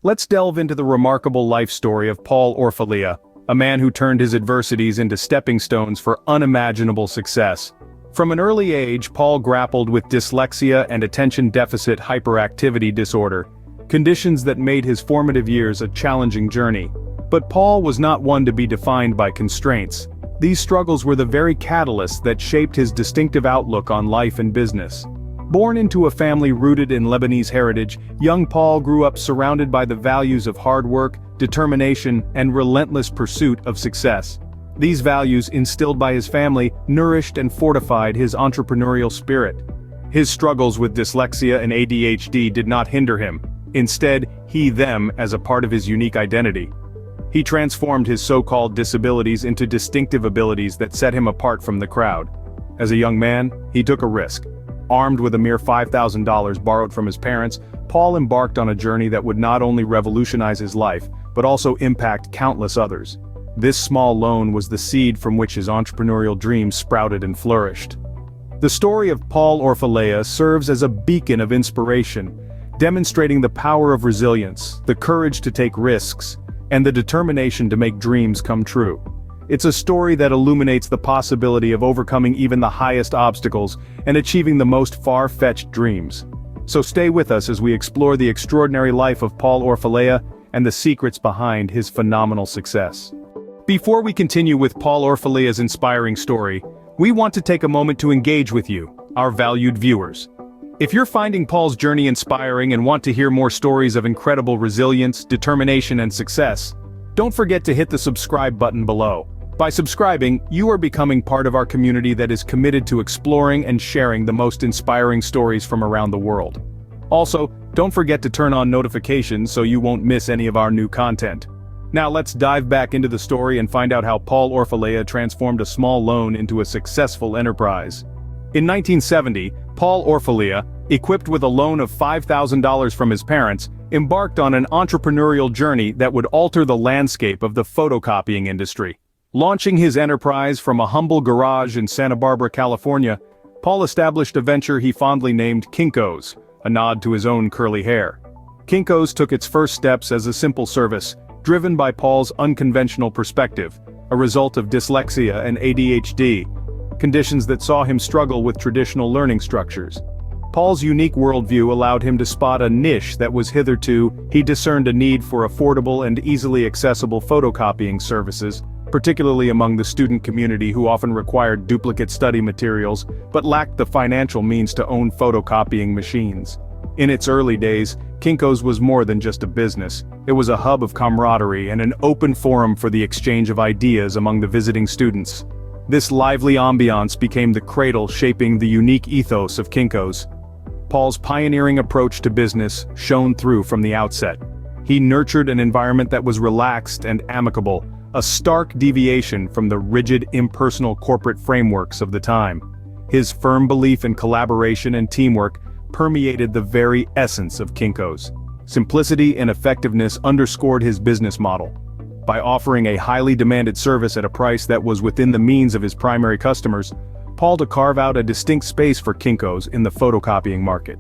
Let's delve into the remarkable life story of Paul Orfalea, a man who turned his adversities into stepping stones for unimaginable success. From an early age, Paul grappled with dyslexia and attention deficit hyperactivity disorder, conditions that made his formative years a challenging journey. But Paul was not one to be defined by constraints. These struggles were the very catalysts that shaped his distinctive outlook on life and business. Born into a family rooted in Lebanese heritage, young Paul grew up surrounded by the values of hard work, determination, and relentless pursuit of success. These values, instilled by his family, nourished and fortified his entrepreneurial spirit. His struggles with dyslexia and ADHD did not hinder him. Instead, he them as a part of his unique identity. He transformed his so-called disabilities into distinctive abilities that set him apart from the crowd. As a young man, he took a risk. Armed with a mere $5,000 borrowed from his parents, Paul embarked on a journey that would not only revolutionize his life, but also impact countless others. This small loan was the seed from which his entrepreneurial dreams sprouted and flourished. The story of Paul Orfalea serves as a beacon of inspiration, demonstrating the power of resilience, the courage to take risks, and the determination to make dreams come true. It's a story that illuminates the possibility of overcoming even the highest obstacles and achieving the most far-fetched dreams. So stay with us as we explore the extraordinary life of Paul Orfalea and the secrets behind his phenomenal success. Before we continue with Paul Orfalea's inspiring story, we want to take a moment to engage with you, our valued viewers. If you're finding Paul's journey inspiring and want to hear more stories of incredible resilience, determination, and success, don't forget to hit the subscribe button below. By subscribing, you are becoming part of our community that is committed to exploring and sharing the most inspiring stories from around the world. Also, don't forget to turn on notifications so you won't miss any of our new content. Now let's dive back into the story and find out how Paul Orfalea transformed a small loan into a successful enterprise. In 1970, Paul Orfalea, equipped with a loan of $5,000 from his parents, embarked on an entrepreneurial journey that would alter the landscape of the photocopying industry. Launching his enterprise from a humble garage in Santa Barbara, California, Paul established a venture he fondly named Kinkos, a nod to his own curly hair. Kinkos took its first steps as a simple service, driven by Paul's unconventional perspective, a result of dyslexia and ADHD, conditions that saw him struggle with traditional learning structures. Paul's unique worldview allowed him to spot a niche that was hitherto, he discerned a need for affordable and easily accessible photocopying services, particularly among the student community who often required duplicate study materials but lacked the financial means to own photocopying machines. In its early days, Kinkos was more than just a business. It was a hub of camaraderie and an open forum for the exchange of ideas among the visiting students. This lively ambiance became the cradle shaping the unique ethos of Kinkos. Paul's pioneering approach to business shone through from the outset. He nurtured an environment that was relaxed and amicable, a stark deviation from the rigid, impersonal corporate frameworks of the time. His firm belief in collaboration and teamwork permeated the very essence of Kinkos. Simplicity and effectiveness underscored his business model. By offering a highly demanded service at a price that was within the means of his primary customers, Paul to carve out a distinct space for Kinkos in the photocopying market.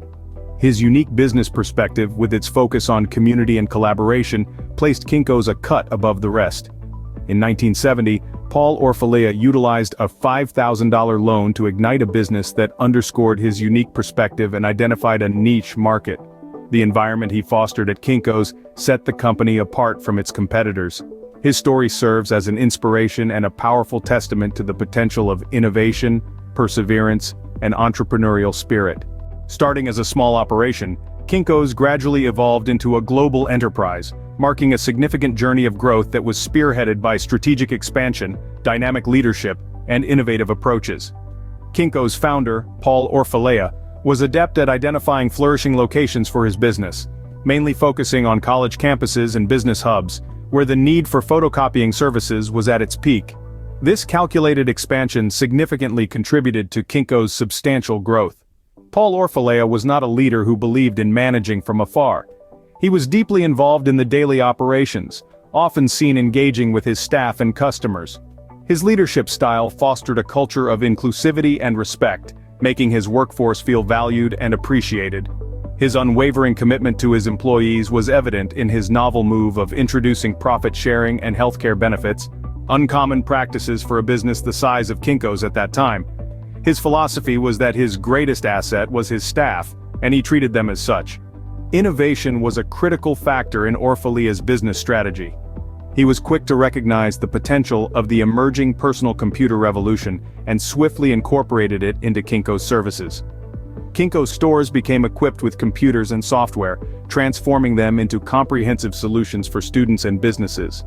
His unique business perspective, with its focus on community and collaboration, placed Kinkos a cut above the rest. In 1970, Paul Orfalea utilized a $5,000 loan to ignite a business that underscored his unique perspective and identified a niche market. The environment he fostered at Kinkos set the company apart from its competitors. His story serves as an inspiration and a powerful testament to the potential of innovation, perseverance, and entrepreneurial spirit. Starting as a small operation, Kinkos gradually evolved into a global enterprise, marking a significant journey of growth that was spearheaded by strategic expansion, dynamic leadership, and innovative approaches. Kinkos' founder, Paul Orfalea, was adept at identifying flourishing locations for his business, mainly focusing on college campuses and business hubs, where the need for photocopying services was at its peak. This calculated expansion significantly contributed to Kinkos' substantial growth. Paul Orfalea was not a leader who believed in managing from afar. He was deeply involved in the daily operations, often seen engaging with his staff and customers. His leadership style fostered a culture of inclusivity and respect, making his workforce feel valued and appreciated. His unwavering commitment to his employees was evident in his novel move of introducing profit sharing and healthcare benefits, uncommon practices for a business the size of Kinko's at that time. His philosophy was that his greatest asset was his staff, and he treated them as such. Innovation was a critical factor in Orfalea's business strategy. He was quick to recognize the potential of the emerging personal computer revolution and swiftly incorporated it into Kinko's services. Kinko stores became equipped with computers and software, transforming them into comprehensive solutions for students and businesses.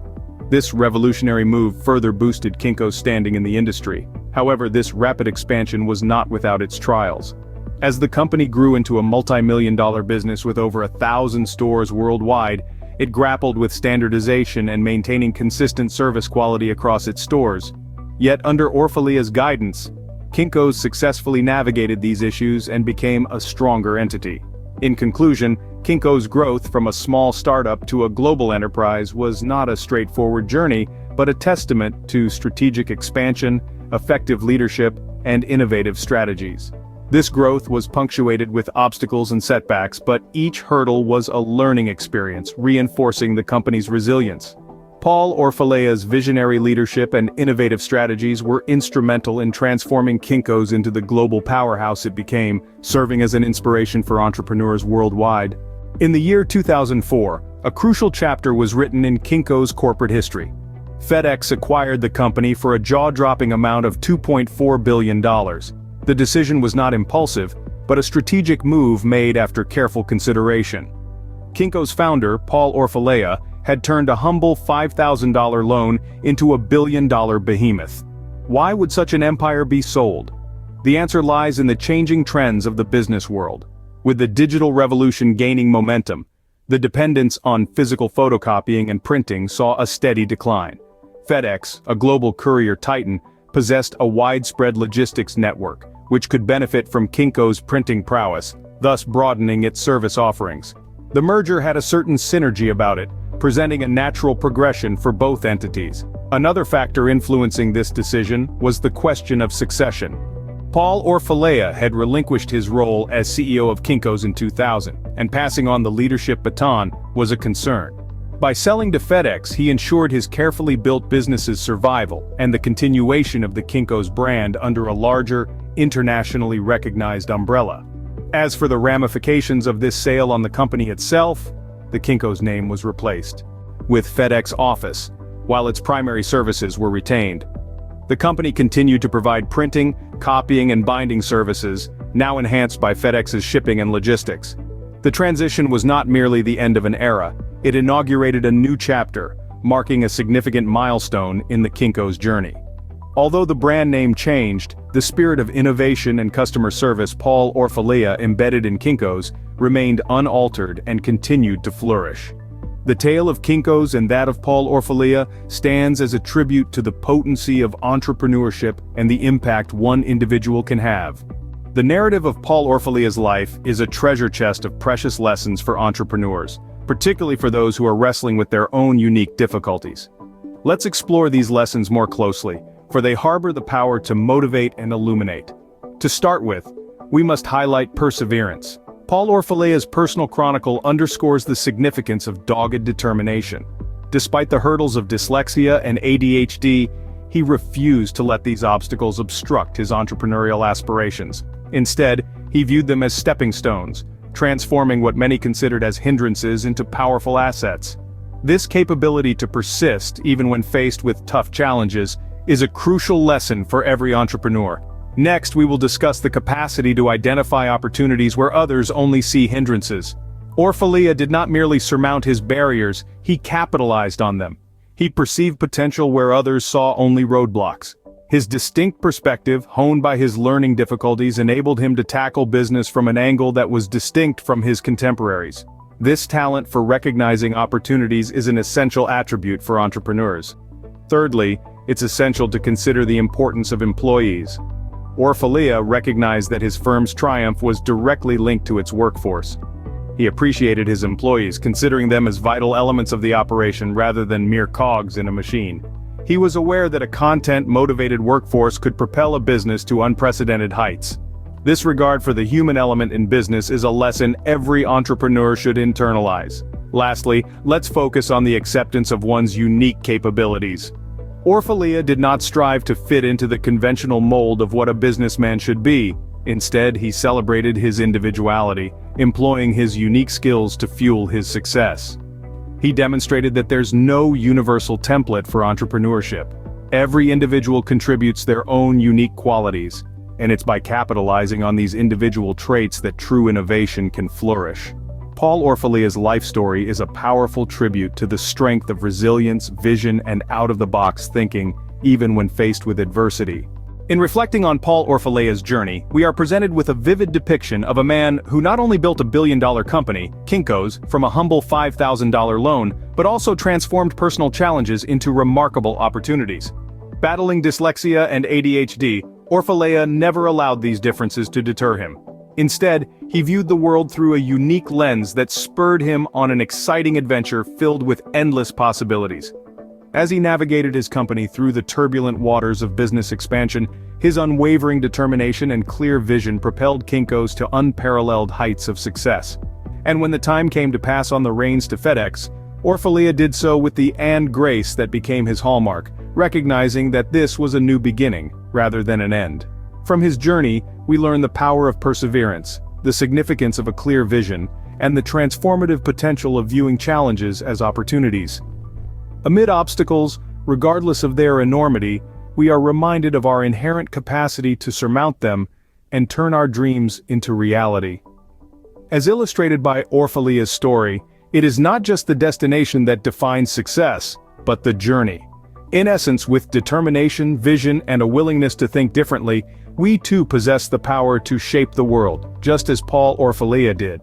This revolutionary move further boosted Kinko's standing in the industry. However, this rapid expansion was not without its trials. As the company grew into a multi-million-dollar business with over 1,000 stores worldwide, it grappled with standardization and maintaining consistent service quality across its stores. Yet under Orfalea's guidance, Kinko's successfully navigated these issues and became a stronger entity. In conclusion, Kinko's growth from a small startup to a global enterprise was not a straightforward journey, but a testament to strategic expansion, effective leadership, and innovative strategies. This growth was punctuated with obstacles and setbacks, but each hurdle was a learning experience, reinforcing the company's resilience. Paul Orfalea's visionary leadership and innovative strategies were instrumental in transforming Kinko's into the global powerhouse it became, serving as an inspiration for entrepreneurs worldwide. In the year 2004, a crucial chapter was written in Kinko's corporate history. FedEx acquired the company for a jaw-dropping amount of $2.4 billion. The decision was not impulsive, but a strategic move made after careful consideration. Kinko's founder, Paul Orfalea, had turned a humble $5,000 loan into a billion-dollar behemoth. Why would such an empire be sold? The answer lies in the changing trends of the business world. With the digital revolution gaining momentum, the dependence on physical photocopying and printing saw a steady decline. FedEx, a global courier titan, possessed a widespread logistics network, which could benefit from Kinko's printing prowess, thus broadening its service offerings. The merger had a certain synergy about it, presenting a natural progression for both entities. Another factor influencing this decision was the question of succession. Paul Orfalea had relinquished his role as CEO of Kinko's in 2000, and passing on the leadership baton was a concern. By selling to FedEx, he ensured his carefully built business's survival and the continuation of the Kinko's brand under a larger, internationally recognized umbrella. As for the ramifications of this sale on the company itself, the Kinko's name was replaced with FedEx Office, while its primary services were retained. The company continued to provide printing, copying and binding services, now enhanced by FedEx's shipping and logistics. The transition was not merely the end of an era, it inaugurated a new chapter, marking a significant milestone in the Kinko's journey. Although the brand name changed, the spirit of innovation and customer service Paul Orfalea embedded in Kinko's remained unaltered and continued to flourish. The tale of Kinko's and that of Paul Orfalea stands as a tribute to the potency of entrepreneurship and the impact one individual can have. The narrative of Paul Orfalea's life is a treasure chest of precious lessons for entrepreneurs, particularly for those who are wrestling with their own unique difficulties. Let's explore these lessons more closely, for they harbor the power to motivate and illuminate. To start with, we must highlight perseverance. Paul Orfalea's personal chronicle underscores the significance of dogged determination. Despite the hurdles of dyslexia and ADHD, he refused to let these obstacles obstruct his entrepreneurial aspirations. Instead, he viewed them as stepping stones, transforming what many considered as hindrances into powerful assets. This capability to persist, even when faced with tough challenges, is a crucial lesson for every entrepreneur. Next, we will discuss the capacity to identify opportunities where others only see hindrances. Orfalea did not merely surmount his barriers, he capitalized on them. He perceived potential where others saw only roadblocks. His distinct perspective, honed by his learning difficulties, enabled him to tackle business from an angle that was distinct from his contemporaries. This talent for recognizing opportunities is an essential attribute for entrepreneurs. Thirdly, it's essential to consider the importance of employees. Orfalea recognized that his firm's triumph was directly linked to its workforce. He appreciated his employees, considering them as vital elements of the operation rather than mere cogs in a machine. He was aware that a content-motivated workforce could propel a business to unprecedented heights. This regard for the human element in business is a lesson every entrepreneur should internalize. Lastly, let's focus on the acceptance of one's unique capabilities. Orfalea did not strive to fit into the conventional mold of what a businessman should be. Instead, he celebrated his individuality, employing his unique skills to fuel his success. He demonstrated that there's no universal template for entrepreneurship. Every individual contributes their own unique qualities, and it's by capitalizing on these individual traits that true innovation can flourish. Paul Orfalea's life story is a powerful tribute to the strength of resilience, vision, and out-of-the-box thinking, even when faced with adversity. In reflecting on Paul Orfalea's journey, we are presented with a vivid depiction of a man who not only built a billion-dollar company, Kinkos, from a humble $5,000 loan, but also transformed personal challenges into remarkable opportunities. Battling dyslexia and ADHD, Orfalea never allowed these differences to deter him. Instead, he viewed the world through a unique lens that spurred him on an exciting adventure filled with endless possibilities. As he navigated his company through the turbulent waters of business expansion, his unwavering determination and clear vision propelled Kinkos to unparalleled heights of success. And when the time came to pass on the reins to FedEx, Orfalea did so with the grace that became his hallmark, recognizing that this was a new beginning, rather than an end. From his journey, we learn the power of perseverance, the significance of a clear vision, and the transformative potential of viewing challenges as opportunities. Amid obstacles, regardless of their enormity, we are reminded of our inherent capacity to surmount them and turn our dreams into reality. As illustrated by Orfalea's story, it is not just the destination that defines success, but the journey. In essence, with determination, vision, and a willingness to think differently, we too possess the power to shape the world, just as Paul Orfalea did.